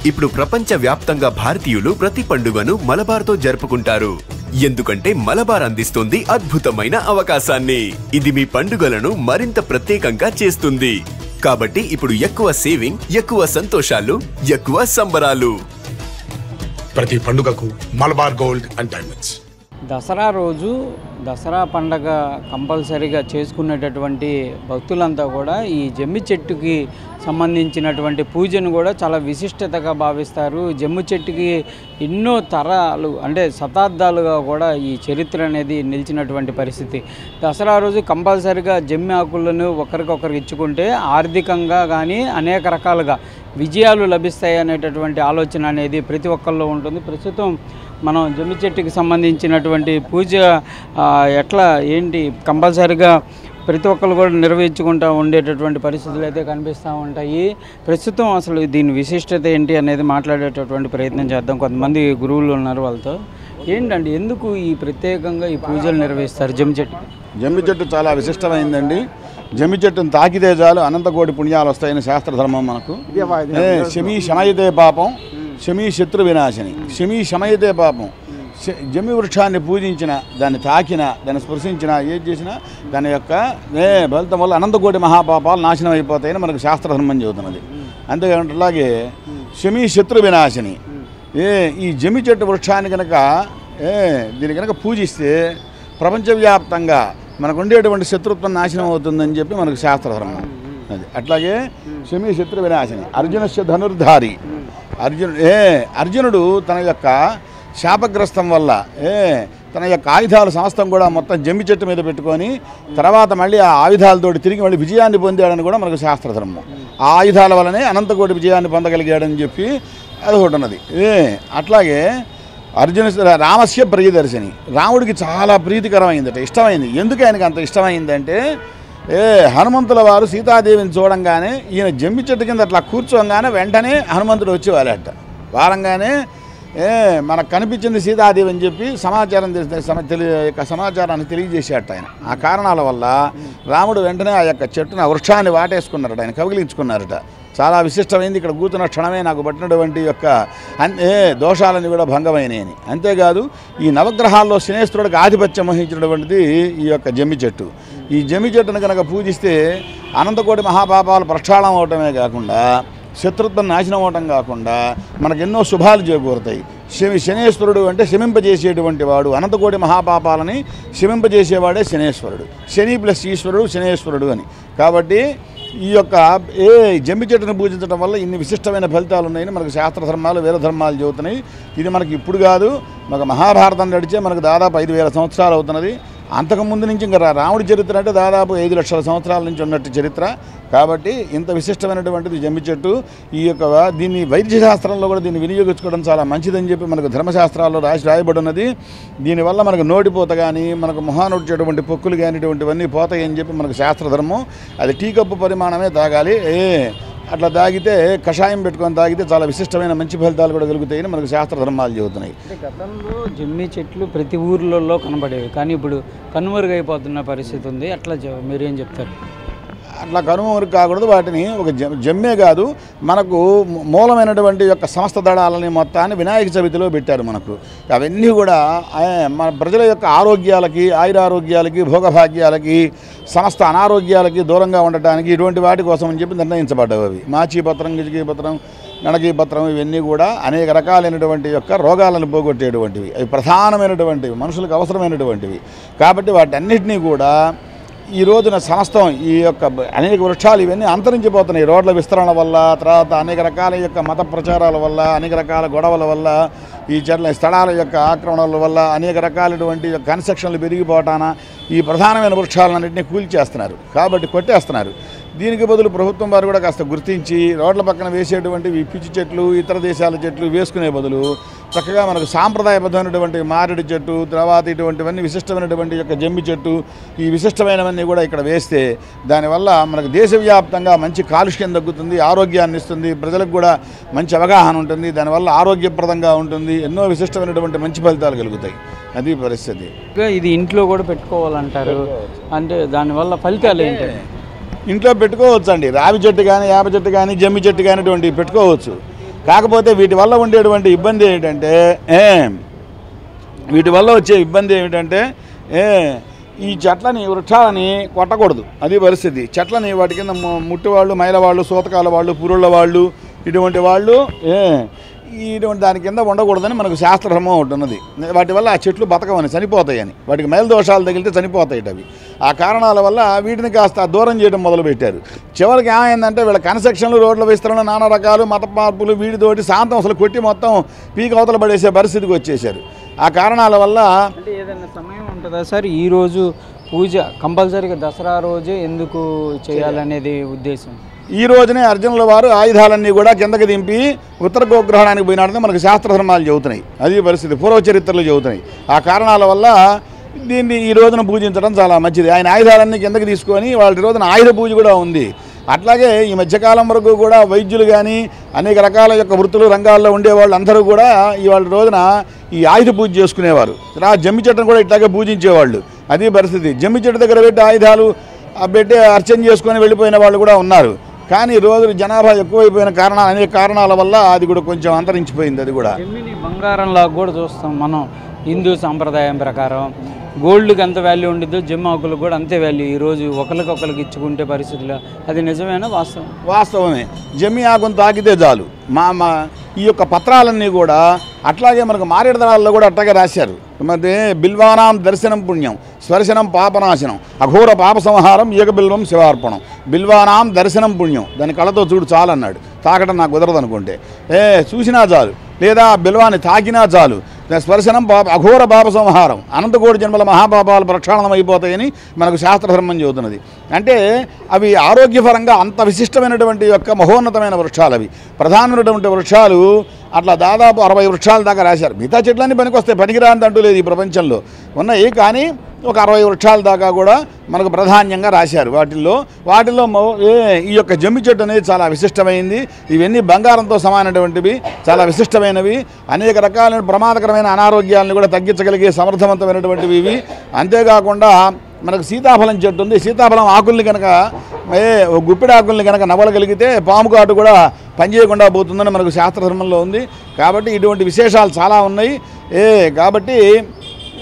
ఇప్పుడు ప్రపంచ వ్యాప్తంగా భారతీయులు ప్రతి పండుగను మలబార్తో జరుపుకుంటారు. ఎందుకంటే మలబార్ అందిస్తుంది అద్భుతమైన అవకాశాన్ని. ఇది మీ పండుగలను మరింత ప్రత్యేకంగా చేస్తుంది. కాబట్టి ఇప్పుడు ఎక్కువ సేవింగ్, ఎక్కువ సంతోషాలు, ఎక్కువ సంబరాలు. ప్రతి పండుగకు Malabar gold and diamonds. Dasara రోజు దసరా పండగ కంపల్సరీగా చేసుకునేటటువంటి భక్తులంతా కూడా ఈ జమ్మి చెట్టుకి సంబంధించినటువంటి పూజను కూడా చాలా విశిష్టతగా భావిస్తారు. జమ్మి చెట్టుకి ఎన్నో తరాలు అంటే శతాబ్దాలుగా కూడా ఈ చరిత్ర అనేది నిలిచినటువంటి పరిస్థితి. దసరా రోజు కంపల్సరీగా జమ్మి ఆకులను ఒకరికొకరికి ఇచ్చుకుంటే ఆర్థికంగా కానీ అనేక రకాలుగా విజయాలు లభిస్తాయి అనేటటువంటి ఆలోచన అనేది ప్రతి ఒక్కరిలో ఉంటుంది. ప్రస్తుతం మనం జమ్మి చెట్టుకి సంబంధించినటువంటి పూజ ఎట్లా ఏంటి కంపల్సరీగా ప్రతి ఒక్కరు కూడా నిర్వహించుకుంటూ ఉండేటటువంటి పరిస్థితులు అయితే కనిపిస్తూ ఉంటాయి. ప్రస్తుతం అసలు దీని విశిష్టత ఏంటి అనేది మాట్లాడేటటువంటి ప్రయత్నం చేద్దాం. కొంతమంది గురువులు ఉన్నారు, వాళ్ళతో ఏంటండి ఎందుకు ఈ ప్రత్యేకంగా ఈ పూజలు నిర్వహిస్తారు జమ్మి చెట్టు? జమ్మి చెట్టు చాలా విశిష్టమైందండి. జమ్మి చెట్టును తాకితే చాలు అనంతకోటి పుణ్యాలు వస్తాయని శాస్త్రధర్మం మనకు. శమీ శమయతే పాపం, శమీ శత్రు వినాశని. శమీ శమయతే పాపం, జమ్మి వృక్షాన్ని పూజించిన, దాన్ని తాకిన, దాన్ని స్పృశించిన, ఏది చేసినా దాని యొక్క ఫలితం వల్ల అనంతకోటి మహాపాపాలు నాశనం అయిపోతాయని మనకు శాస్త్రధర్మం చెబుతున్నది. అంతేకాకుండా అలాగే శమీ శత్రు వినాశని. ఈ జమ్మి చెట్టు వృక్షాన్ని కనుక దీన్ని కనుక పూజిస్తే ప్రపంచవ్యాప్తంగా మనకు ఉండేటువంటి శత్రుత్వం నాశనం అవుతుందని చెప్పి మనకు శాస్త్రధర్మం అది. అట్లాగే శమీ శత్రు వినాశని. అర్జునస్య ధనుర్ధారి. అర్జునుడు తన యొక్క శాపగ్రస్తం వల్ల తన యొక్క ఆయుధాలు సమస్తం కూడా మొత్తం జమ్మి చెట్టు మీద పెట్టుకొని తర్వాత మళ్ళీ ఆ ఆయుధాలతోటి తిరిగి మళ్ళీ విజయాన్ని పొందాడని కూడా మనకు శాస్త్రధర్మం. ఆ ఆయుధాల వల్లనే అనంతకోటి విజయాన్ని పొందగలిగాడని చెప్పి అది ఒకటి ఉన్నది. అట్లాగే రామస్య ప్రియదర్శిని. రాముడికి చాలా ప్రీతికరమైందట, ఇష్టమైంది. ఎందుకు ఆయనకి అంత ఇష్టమైందంటే హనుమంతుల వారు సీతాదేవిని చూడంగానే ఈయన జమ్మి చెట్టు కింద అట్లా కూర్చోగానే వెంటనే హనుమంతుడు వచ్చి వాలేట. వారంగానే మనకు కనిపించింది సీతాదేవి అని చెప్పి సమాచారాన్ని తెలియజేసేట ఆయన. ఆ కారణాల వల్ల రాముడు వెంటనే ఆ యొక్క చెట్టును ఆ వృక్షాన్ని వాటేసుకున్నారట, ఆయన కవిలించుకున్నారట. చాలా విశిష్టమైంది. ఇక్కడ కూతున్న క్షణమే నాకు పట్టినటువంటి యొక్క దోషాలని కూడా భంగమైనయని. అంతేకాదు ఈ నవగ్రహాల్లో శనేశ్వరుడికి ఆధిపత్యం వహించినటువంటిది ఈ యొక్క జమ్మి చెట్టు. ఈ జమ్మి చెట్టును కనుక పూజిస్తే అనంతకోటి మహాపాపాలు ప్రక్షాళనం అవటమే కాకుండా శత్రుత్వం నాశనం అవటం కాకుండా మనకు ఎన్నో శుభాలు చేకూరుతాయి. శనేశ్వరుడు అంటే శమింపజేసేటువంటి వాడు. అనంతకోటి మహాపాపాలని శమింపజేసేవాడే శనేశ్వరుడు. శని ప్లస్ ఈశ్వరుడు శనేశ్వరుడు అని. కాబట్టి ఈ యొక్క జమ్మి చెట్టును పూజించడం వల్ల ఇన్ని విశిష్టమైన ఫలితాలు ఉన్నాయని మనకు శాస్త్రధర్మాలు వీరధర్మాలు చెబుతున్నాయి. ఇది మనకి ఇప్పుడు కాదు, మనకు మహాభారతం నడిచే మనకు దాదాపు 5,000 సంవత్సరాలు అవుతున్నది. అంతకుముందు నుంచి ఇంకా రాముడి చరిత్ర అంటే దాదాపు 5 లక్షల సంవత్సరాల నుంచి ఉన్నట్టు చరిత్ర. కాబట్టి ఇంత విశిష్టమైనటువంటిది జమ్మి చెట్టు. ఈ యొక్క దీన్ని వైద్యశాస్త్రంలో కూడా దీన్ని వినియోగించుకోవడం చాలా మంచిదని చెప్పి మనకు ధర్మశాస్త్రాల్లో రాయబడి ఉన్నది. దీనివల్ల మనకు నోటిపోత కానీ మనకు మొహాన్ని వచ్చేటువంటి పొక్కులు కానీ ఇటువంటివన్నీ పోతాయని చెప్పి మనకు శాస్త్రధర్మం. అది టీ కప్పు పరిమాణమే తాగాలి. అట్లా తాగితే కషాయం పెట్టుకొని తాగితే చాలా విశిష్టమైన మంచి ఫలితాలు కూడా కలుగుతాయని మనకు శాస్త్రధర్మాలు చెబుతున్నాయి. గతంలో జమ్మి చెట్లు ప్రతి ఊర్లలో కనబడేవి, కానీ ఇప్పుడు కనుమరుగైపోతున్న పరిస్థితి ఉంది. అట్లా మీరేం చెప్తారు? అట్లా కనుమరుగు కాకూడదు. వాటిని ఒక జమ్మే కాదు, మనకు మూలమైనటువంటి యొక్క సమస్త దళాలని మొత్తాన్ని వినాయక చవితిలో పెట్టారు మనకు. అవన్నీ కూడా మన ప్రజల యొక్క ఆరోగ్యాలకి, ఆయురారోగ్యాలకి, భోగభాగ్యాలకి, సమస్త అనారోగ్యాలకి దూరంగా ఉండటానికి ఇటువంటి వాటి కోసం అని చెప్పి నిర్ణయించబడ్డవి. అవి మాచీపత్రం, గిజకీపత్రం, గణకీపత్రం ఇవన్నీ కూడా అనేక రకాలైనటువంటి యొక్క రోగాలను పోగొట్టేటువంటివి. అవి ప్రధానమైనటువంటివి, మనుషులకు అవసరమైనటువంటివి. కాబట్టి వాటన్నిటినీ కూడా ఈ రోజున సమస్తం ఈ యొక్క అనేక వృక్షాలు ఇవన్నీ అంతరించిపోతున్నాయి. రోడ్ల విస్తరణ వల్ల, తర్వాత అనేక రకాల యొక్క మత ప్రచారాల వల్ల, అనేక రకాల గొడవల వల్ల, ఈ చెట్ల స్థలాల యొక్క ఆక్రమణల వల్ల, అనేక రకాలైనటువంటి కన్స్ట్రక్షన్లు పెరిగిపోవటాన ఈ ప్రధానమైన వృక్షాలన్నింటినీ కూల్చేస్తున్నారు. కాబట్టి కొట్టేస్తున్నారు. దీనికి బదులు ప్రభుత్వం వారు కూడా కాస్త గుర్తించి రోడ్ల పక్కన వేసేటువంటి పిచ్చి చెట్లు, ఇతర దేశాల చెట్లు వేసుకునే బదులు చక్కగా మనకు సాంప్రదాయబద్ధమైనటువంటి మారేడు చెట్టు, తర్వాత ఇటువంటివన్నీ విశిష్టమైనటువంటి యొక్క జమ్మి చెట్టు, ఈ విశిష్టమైనవన్నీ కూడా ఇక్కడ వేస్తే దానివల్ల మనకు దేశవ్యాప్తంగా మంచి కాలుష్యం తగ్గుతుంది, ఆరోగ్యాన్ని ఇస్తుంది, ప్రజలకు కూడా మంచి అవగాహన ఉంటుంది, దానివల్ల ఆరోగ్యప్రదంగా ఉంటుంది, ఎన్నో విశిష్టమైనటువంటి మంచి ఫలితాలు కలుగుతాయి. అది పరిస్థితి. ఇది ఇంట్లో కూడా పెట్టుకోవాలంటారు, అంటే దానివల్ల ఫలితాలు ఏంటి? ఇంట్లో పెట్టుకోవచ్చు అండి. రావి చెట్టు కానీ, యాప చెట్టు కానీ, జమ్మి చెట్టు కానీ ఇటువంటివి పెట్టుకోవచ్చు. కాకపోతే వీటి వల్ల ఉండేటువంటి ఇబ్బంది ఏమిటంటే ఈ చెట్లని వృక్షాలని కొట్టకూడదు, అది పరిస్థితి. చెట్లని వాటి కింద ముట్టివాళ్ళు, మైలవాళ్ళు, సూతకాల వాళ్ళు, పురుళ్ళ వాళ్ళు, ఇటువంటి వాళ్ళు ఇటువంటి దాని కింద ఉండకూడదని మనకు శాస్త్రధర్మం ఒకటి ఉన్నది. వాటి వల్ల ఆ చెట్లు బతకవని, చనిపోతాయని, వాటికి మైల దోషాలు తగిలితే చనిపోతాయి అవి. ఆ కారణాల వల్ల వీటిని కాస్త దూరం చేయడం మొదలుపెట్టారు. చివరికి ఏమైందంటే వీళ్ళ కన్స్ట్రక్షన్లు, రోడ్ల విస్తరణ, నానా రకాలు మత మార్పులు వీటితోటి శాంతం అసలు కొట్టి మొత్తం పీక అవతల పడేసే పరిస్థితికి వచ్చేసారు. ఆ కారణాల వల్ల అంటే ఏదైనా సమయం ఉంటుందా సార్? ఈరోజు పూజ కంపల్సరీగా దసరా రోజే ఎందుకు చేయాలనేది ఉద్దేశం? ఈ రోజునే అర్జునుల వారు ఆయుధాలన్నీ కూడా కిందకి దింపి ఉత్తర గోగ్రహణానికి పోయినాడని మనకు శాస్త్రధర్మాలు చెబుతున్నాయి. అది పరిస్థితి, పూర్వ చరిత్రలు చెబుతున్నాయి. ఆ కారణాల వల్ల దీన్ని ఈ రోజున పూజించడం చాలా మంచిది. ఆయన ఆయుధాలన్నీ కిందకి తీసుకొని వాళ్ళ రోజున ఆయుధ పూజ కూడా ఉంది. అట్లాగే ఈ మధ్యకాలం వరకు కూడా వైద్యులు కానీ అనేక రకాల యొక్క వృత్తులు రంగాల్లో ఉండేవాళ్ళు అందరూ కూడా ఇవాళ రోజున ఈ ఆయుధ పూజ చేసుకునేవారు. జమ్మి చెట్టును కూడా ఇట్లాగే పూజించేవాళ్ళు. అది పరిస్థితి. జమ్మి చెట్టు దగ్గర పెట్టి ఆయుధాలు పెట్టి అర్చన చేసుకొని వెళ్ళిపోయిన వాళ్ళు కూడా ఉన్నారు. కానీ రోజు జనాభా ఎక్కువైపోయిన అనేక కారణాల వల్ల అది కూడా కొంచెం అంతరించిపోయింది. అది కూడా జమ్మిని బంగారంలాగా కూడా చూస్తాం మనం హిందూ సాంప్రదాయం ప్రకారం. గోల్డ్కి ఎంత వాల్యూ ఉండిద్దో జమ్మి ఆకులకు కూడా అంతే వాల్యూ. ఈరోజు ఒకరికొకరికి ఇచ్చుకుంటే పరిస్థితుల్లో అది నిజమేనా? వాస్తవమే. జమ్మి ఆకును తాకితే చాలు. ఈ యొక్క పత్రాలన్నీ కూడా అట్లాగే మనకు మారేడుదళాల్లో కూడా అట్లాగే రాశారు. మరి బిల్వానాం దర్శనం పుణ్యం, స్పర్శనం పాపనాశనం, అఘోర పాప సంహారం, ఏకబిల్వం శివార్పణం. బిల్వానాం దర్శనం పుణ్యం, దాని కళ్ళతో చూడు చాలు అన్నాడు. తాకడం నాకు కుదరదు అనుకుంటే చూసినా చాలు, లేదా బిల్వాన్ని తాకినా చాలు. స్పర్శనం అఘోర పాప సంహారం, అనంతకోటి జన్మల మహాపాపాలు ప్రక్షాళనం అయిపోతాయని మనకు శాస్త్రధర్మం చెబుతున్నది. అంటే అవి ఆరోగ్యపరంగా అంత విశిష్టమైనటువంటి యొక్క మహోన్నతమైన వృక్షాలు. అవి ప్రధానమైనటువంటి వృక్షాలు. అట్లా దాదాపు 60 వృక్షాల దాకా రాశారు. మిగతా చెట్లన్నీ పనికొస్తాయి, పనికిరాంది అంటూ లేదు ఈ ప్రపంచంలో ఉన్నాయి. కానీ ఒక 60 వృక్షాల దాకా కూడా మనకు ప్రాధాన్యంగా రాశారు. వాటిల్లో ఈ యొక్క జమ్మి చెట్టు అనేది చాలా విశిష్టమైంది. ఇవన్నీ బంగారంతో సమానమైనటువంటివి, చాలా విశిష్టమైనవి. అనేక రకాలైన ప్రమాదకరమైన అనారోగ్యాలను కూడా తగ్గించగలిగే సమర్థవంతమైనటువంటివి ఇవి. అంతేకాకుండా మనకు సీతాఫలం చెట్టు ఉంది. సీతాఫలం ఆకుల్ని కనుక గుప్పిడి ఆకుల్ని కనుక నవ్వగలిగితే పాము కాటు కూడా పనిచేయకుండా పోతుందని మనకు శాస్త్రధర్మంలో ఉంది. కాబట్టి ఇటువంటి విశేషాలు చాలా ఉన్నాయి. కాబట్టి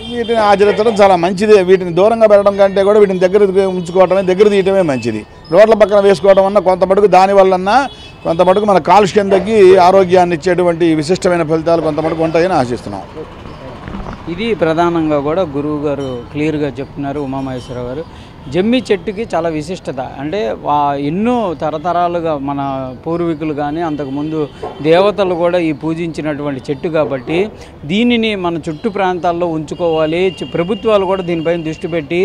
వీటిని ఆచరించడం చాలా మంచిదే. వీటిని దూరంగా పెట్టడం కంటే కూడా వీటిని దగ్గర తీయటమే మంచిది. రోడ్ల పక్కన వేసుకోవడం వల్ల కొంత మటుకు దానివల్లన్నా కొంత మటుకు మన కాలుష్యం తగ్గి ఆరోగ్యాన్ని ఇచ్చేటువంటి విశిష్టమైన ఫలితాలు కొంత మటుకు ఉంటాయని ఆశిస్తున్నాం. ఇది ప్రధానంగా కూడా గురువు గారు క్లియర్గా చెప్తున్నారు. ఉమామహేశ్వరరావు గారు జమ్మి చెట్టుకి చాలా విశిష్టత. అంటే ఎన్నో తరతరాలుగా మన పూర్వీకులు కానీ అంతకుముందు దేవతలు కూడా ఈ పూజించినటువంటి చెట్టు కాబట్టి దీనిని మన చుట్టూ ప్రాంతాల్లో ఉంచుకోవాలి. ప్రభుత్వాలు కూడా దీనిపైన దృష్టి పెట్టి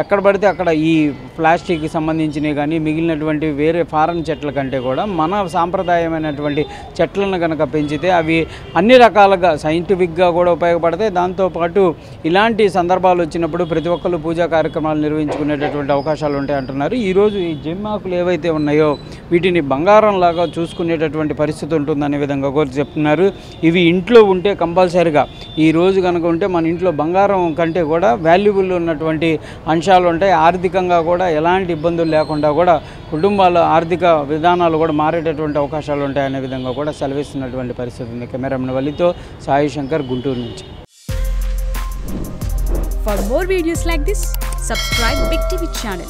ఎక్కడ పడితే అక్కడ ఈ ప్లాస్టిక్కి సంబంధించినవి కానీ మిగిలినటువంటి వేరే ఫారెన్ చెట్ల కంటే కూడా మన సాంప్రదాయమైనటువంటి చెట్లను కనుక పెంచితే అవి అన్ని రకాలుగా సైంటిఫిక్గా కూడా ఉపయోగపడతాయి. దాంతోపాటు ఇలాంటి సందర్భాలు వచ్చినప్పుడు ప్రతి ఒక్కరు పూజా కార్యక్రమాలు నిర్వహించుకునేటటువంటి అవకాశాలు ఉంటాయి అంటున్నారు. ఈరోజు ఈ జమ్మి ఆకులు ఏవైతే ఉన్నాయో వీటిని బంగారంలాగా చూసుకునేటటువంటి పరిస్థితి ఉంటుందనే విధంగా కూడా చెప్తున్నారు. ఇవి ఇంట్లో ఉంటే కంపల్సరిగా ఈ రోజు కనుక ఉంటే మన ఇంట్లో బంగారం కంటే కూడా వాల్యుబుల్ ఉన్నటువంటి అంశాలు ఉంటాయి. ఆర్థికంగా కూడా ఎలాంటి ఇబ్బందులు లేకుండా కూడా కుటుంబాల ఆర్థిక విధానాలు కూడా మారేటటువంటి అవకాశాలు ఉంటాయనే విధంగా కూడా సెలవిస్తున్నటువంటి పరిస్థితి ఉంది. కెమెరామెన్ వల్లితో సాయి శంకర్, గుంటూరు నుంచి. For more videos like this, subscribe Big TV channel.